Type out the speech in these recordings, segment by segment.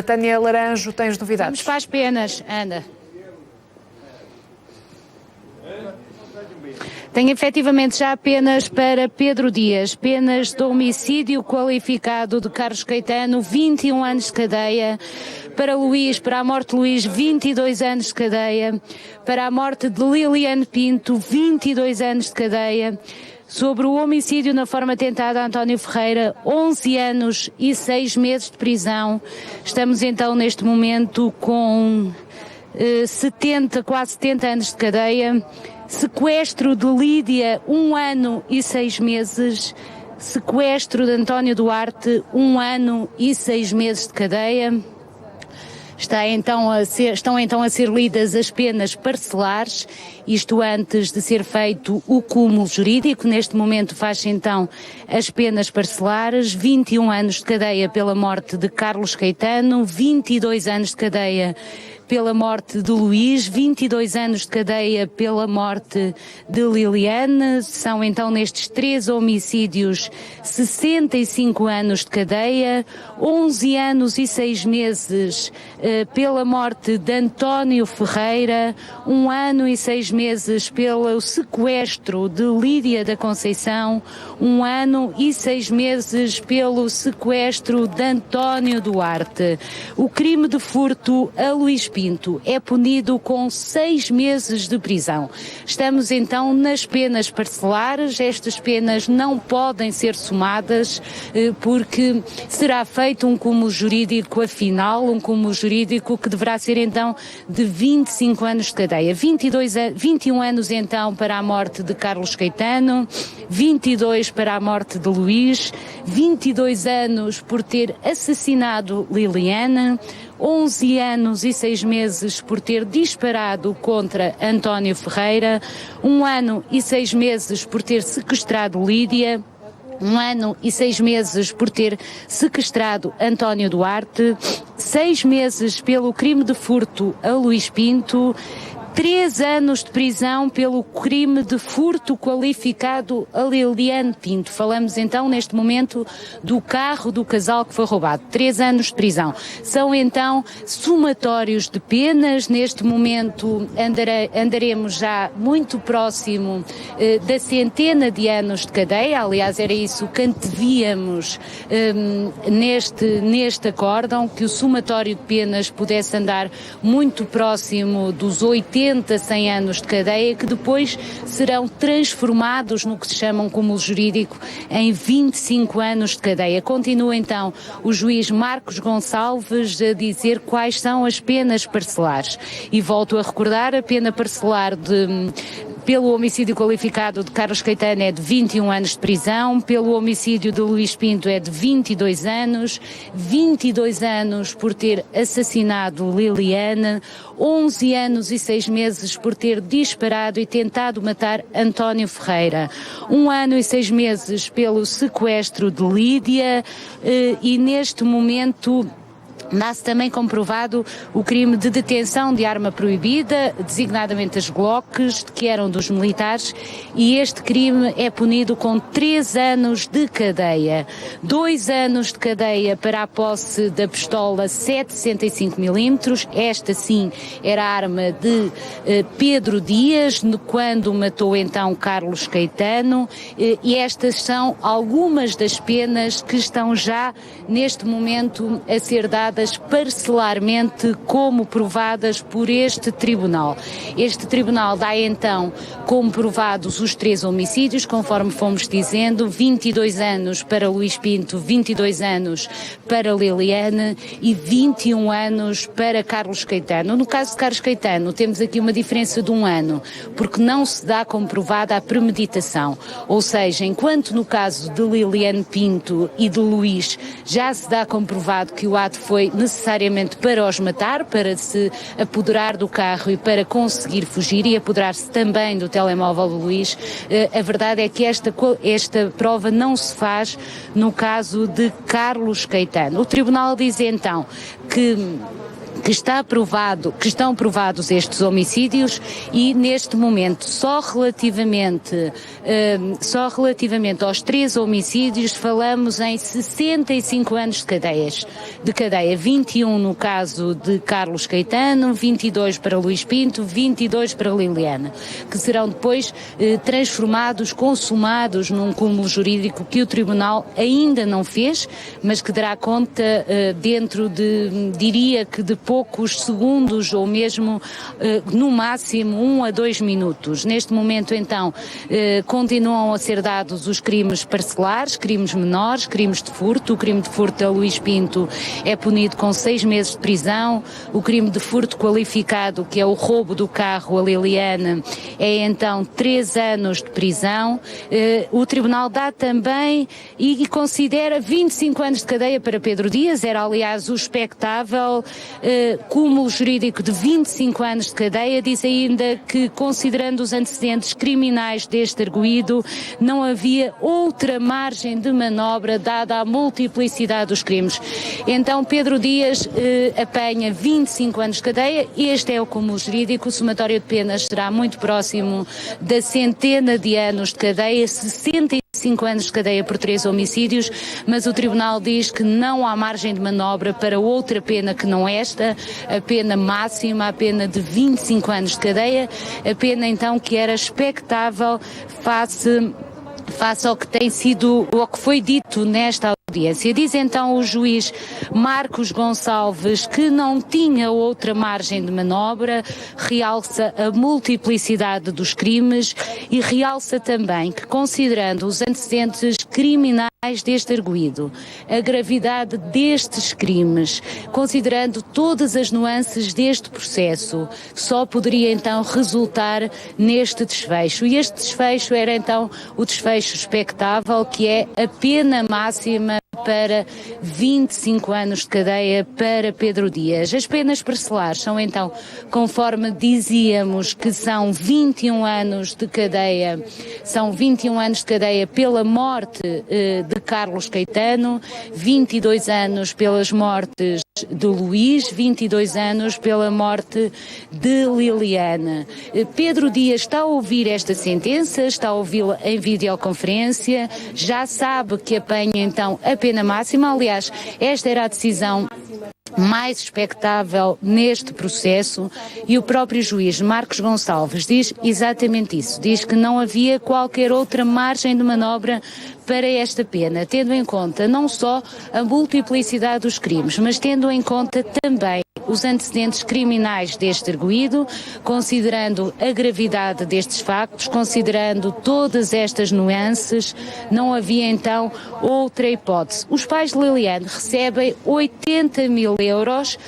Tânia Laranjo, tens novidades? Vamos para as penas, Ana. Tem efetivamente já penas para Pedro Dias, penas de homicídio qualificado de Carlos Caetano, 21 anos de cadeia, para Luís, para a morte de Luís, 22 anos de cadeia, para a morte de Liliane Pinto, 22 anos de cadeia, sobre o homicídio na forma tentada a António Ferreira, 11 anos e 6 meses de prisão. Estamos então neste momento com 70, quase 70 anos de cadeia. Sequestro de Lídia, 1 ano e 6 meses. Sequestro de António Duarte, 1 ano e 6 meses de cadeia. Estão então a ser lidas as penas parcelares, isto antes de ser feito o cúmulo jurídico. Neste momento faz-se então as penas parcelares: 21 anos de cadeia pela morte de Carlos Caetano, 22 anos de cadeia pela morte de Luís, 22 anos de cadeia pela morte de Liliane. São então nestes 3 homicídios 65 anos de cadeia, 11 anos e 6 meses pela morte de António Ferreira, 1 ano e 6 meses pelo sequestro de Lídia da Conceição, 1 ano e 6 meses pelo sequestro de António Duarte. O crime de furto a Luís Pinto é punido com 6 meses de prisão. Estamos então nas penas parcelares. Estas penas não podem ser somadas porque será feito um cúmulo jurídico afinal, um cúmulo jurídico que deverá ser então de 25 anos de cadeia. 21 anos então para a morte de Carlos Caetano, 22 para a morte de Luís, 22 anos por ter assassinado Liliane, 11 anos e 6 meses por ter disparado contra António Ferreira, 1 ano e 6 meses por ter sequestrado Lídia, 1 ano e 6 meses por ter sequestrado António Duarte, 6 meses pelo crime de furto a Luís Pinto, 3 anos de prisão pelo crime de furto qualificado a Liliane Pinto. Falamos então neste momento do carro do casal que foi roubado. 3 anos de prisão. São então somatórios de penas. Neste momento andaremos já muito próximo da centena de anos de cadeia. Aliás, era isso que antevíamos neste acórdão, que o somatório de penas pudesse andar muito próximo dos 80, 100 anos de cadeia, que depois serão transformados no que se chama um cúmulo jurídico em 25 anos de cadeia. Continua então o juiz Marcos Gonçalves a dizer quais são as penas parcelares. E volto a recordar, a pena parcelar pelo homicídio qualificado de Carlos Caetano é de 21 anos de prisão, pelo homicídio de Luís Pinto é de 22 anos, 22 anos por ter assassinado Liliane, 11 anos e 6 meses por ter disparado e tentado matar António Ferreira, 1 ano e 6 meses pelo sequestro de Lídia e neste momento dá-se também comprovado o crime de detenção de arma proibida, designadamente as Glocks, que eram dos militares, e este crime é punido com 3 anos de cadeia. 2 anos de cadeia para a posse da pistola 7,65mm, esta sim era a arma de Pedro Dias, quando matou então Carlos Caetano, e estas são algumas das penas que estão já neste momento a ser dadas parcelarmente como provadas por este tribunal. Este tribunal dá então como provados os 3 homicídios, conforme fomos dizendo, 22 anos para Luís Pinto, 22 anos para Liliane e 21 anos para Carlos Caetano. No caso de Carlos Caetano temos aqui uma diferença de 1 ano, porque não se dá como provada a premeditação, ou seja, enquanto no caso de Liliane Pinto e de Luís já se dá comprovado que o ato foi necessariamente para os matar, para se apoderar do carro e para conseguir fugir e apoderar-se também do telemóvel do Luís. A verdade é que esta prova não se faz no caso de Carlos Caetano. O tribunal diz então que que estão provados estes homicídios e neste momento só relativamente aos 3 homicídios falamos em 65 anos de cadeia, 21 no caso de Carlos Caetano, 22 para Luís Pinto, 22 para Liliana, que serão depois transformados, consumados num cúmulo jurídico que o Tribunal ainda não fez, mas que dará conta dentro de, diria que de poucos segundos ou mesmo no máximo 1 a 2 minutos. Neste momento então continuam a ser dados os crimes parcelares, crimes menores, crimes de furto. O crime de furto a Luís Pinto é punido com 6 meses de prisão, o crime de furto qualificado, que é o roubo do carro a Liliana, é então 3 anos de prisão. O Tribunal dá também e considera 25 anos de cadeia para Pedro Dias, era aliás o expectável cúmulo jurídico de 25 anos de cadeia. Diz ainda que, considerando os antecedentes criminais deste arguido, não havia outra margem de manobra dada a multiplicidade dos crimes. Então Pedro Dias apanha 25 anos de cadeia. Este é o cúmulo jurídico. O somatório de penas será muito próximo da centena de anos de cadeia, 65 anos de cadeia por 3 homicídios, mas o Tribunal diz que não há margem de manobra para outra pena que não esta, a pena máxima, a pena de 25 anos de cadeia, a pena então que era expectável face ao que tem sido, ao que foi dito nesta audiência. Diz então o juiz Marcos Gonçalves que não tinha outra margem de manobra, realça a multiplicidade dos crimes e realça também que, considerando os antecedentes criminais deste arguido, a gravidade destes crimes, considerando todas as nuances deste processo, só poderia então resultar neste desfecho. E este desfecho era então o desfecho expectável, que é a pena máxima para 25 anos de cadeia para Pedro Dias. As penas parcelares são então, conforme dizíamos, que são 21 anos de cadeia, pela morte de Carlos Caetano, 22 anos pelas mortes de Luís, 22 anos pela morte de Liliana. Pedro Dias está a ouvir esta sentença, está a ouvi-la em videoconferência, já sabe que apanha então a pena máxima. Aliás, esta era a decisão mais expectável neste processo e o próprio juiz Marcos Gonçalves diz exatamente isso, diz que não havia qualquer outra margem de manobra para esta pena, tendo em conta não só a multiplicidade dos crimes, mas tendo em conta também os antecedentes criminais deste arguido, considerando a gravidade destes factos, considerando todas estas nuances, não havia então outra hipótese. Os pais de Liliana recebem 80 mil euros,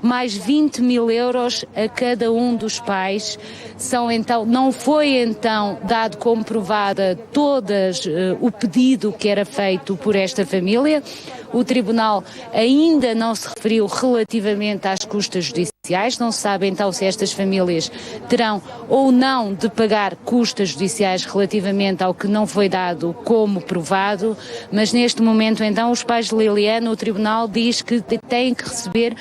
mais 20 mil euros a cada um dos pais. Não foi então dado como provada o pedido que era feito por esta família. O Tribunal ainda não se referiu relativamente às custas judiciais, não se sabe então se estas famílias terão ou não de pagar custas judiciais relativamente ao que não foi dado como provado, mas neste momento então os pais de Liliana, o Tribunal diz que têm que receber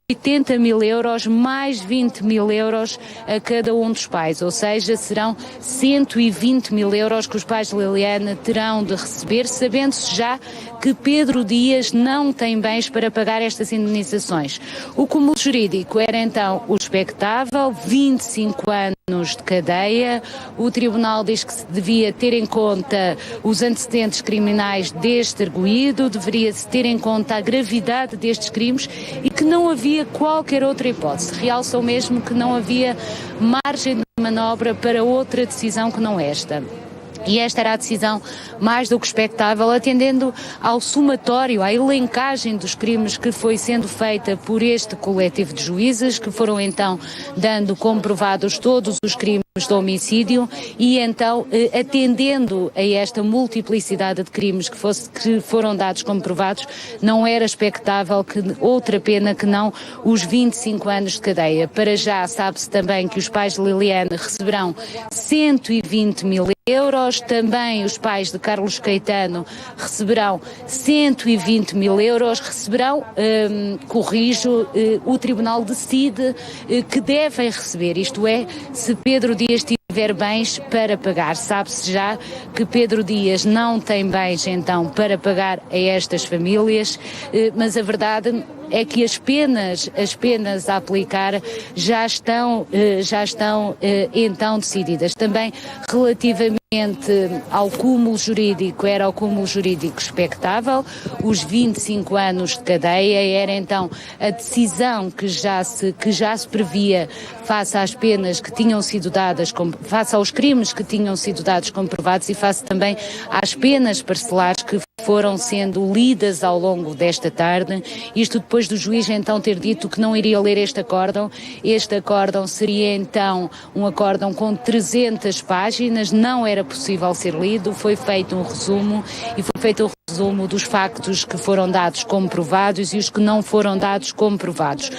80 mil euros mais 20 mil euros a cada um dos pais, ou seja, serão 120 mil euros que os pais de Liliana terão de receber, sabendo-se já que Pedro Dias não tem bens para pagar estas indenizações. O cúmulo jurídico era então o expectável, 25 anos de cadeia. O Tribunal diz que se devia ter em conta os antecedentes criminais deste arguido, deveria-se ter em conta a gravidade destes crimes e que não havia qualquer outra hipótese. Realça o mesmo que não havia margem de manobra para outra decisão que não esta. E esta era a decisão mais do que expectável, atendendo ao somatório, à elencagem dos crimes que foi sendo feita por este coletivo de juízes, que foram então dando comprovados todos os crimes de homicídio e então, atendendo a esta multiplicidade de crimes que foram dados como provados, não era expectável que outra pena que não os 25 anos de cadeia. Para já sabe-se também que os pais de Liliane receberão 120 mil euros, também os pais de Carlos Caetano receberão 120 mil euros, receberão, corrijo, o Tribunal decide que devem receber, isto é, se Pedro Dias tiver bens para pagar. Sabe-se já que Pedro Dias não tem bens então para pagar a estas famílias, mas a verdade é que as penas a aplicar já estão então decididas. Também relativamente ao cúmulo jurídico, era o cúmulo jurídico expectável, os 25 anos de cadeia, era então a decisão que já se previa face às penas que tinham sido dadas, face aos crimes que tinham sido dados comprovados e face também às penas parcelares que foram sendo lidas ao longo desta tarde, isto depois do juiz então ter dito que não iria ler este acórdão. Este acórdão seria então um acórdão com 300 páginas, não era possível ser lido, foi feito um resumo e foi feito um resumo dos factos que foram dados como provados e os que não foram dados como provados.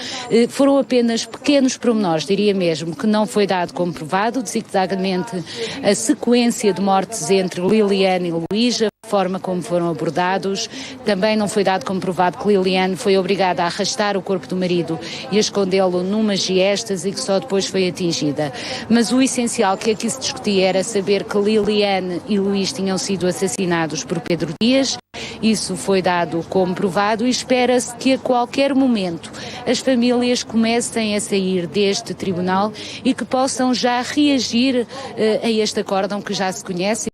Foram apenas pequenos pormenores, diria mesmo, que não foi dado como provado, designadamente a sequência de mortes entre Liliane e Luís, a forma como foram abordados. Também não foi dado como provado que Liliane foi obrigada a arrastar o corpo do marido e a escondê-lo numas giestas e que só depois foi atingida. Mas o essencial que aqui se discutia era saber que Liliane e Luís tinham sido assassinados por Pedro Dias. Isso foi dado como provado e espera-se que a qualquer momento as famílias comecem a sair deste tribunal e que possam já reagir a este acórdão que já se conhece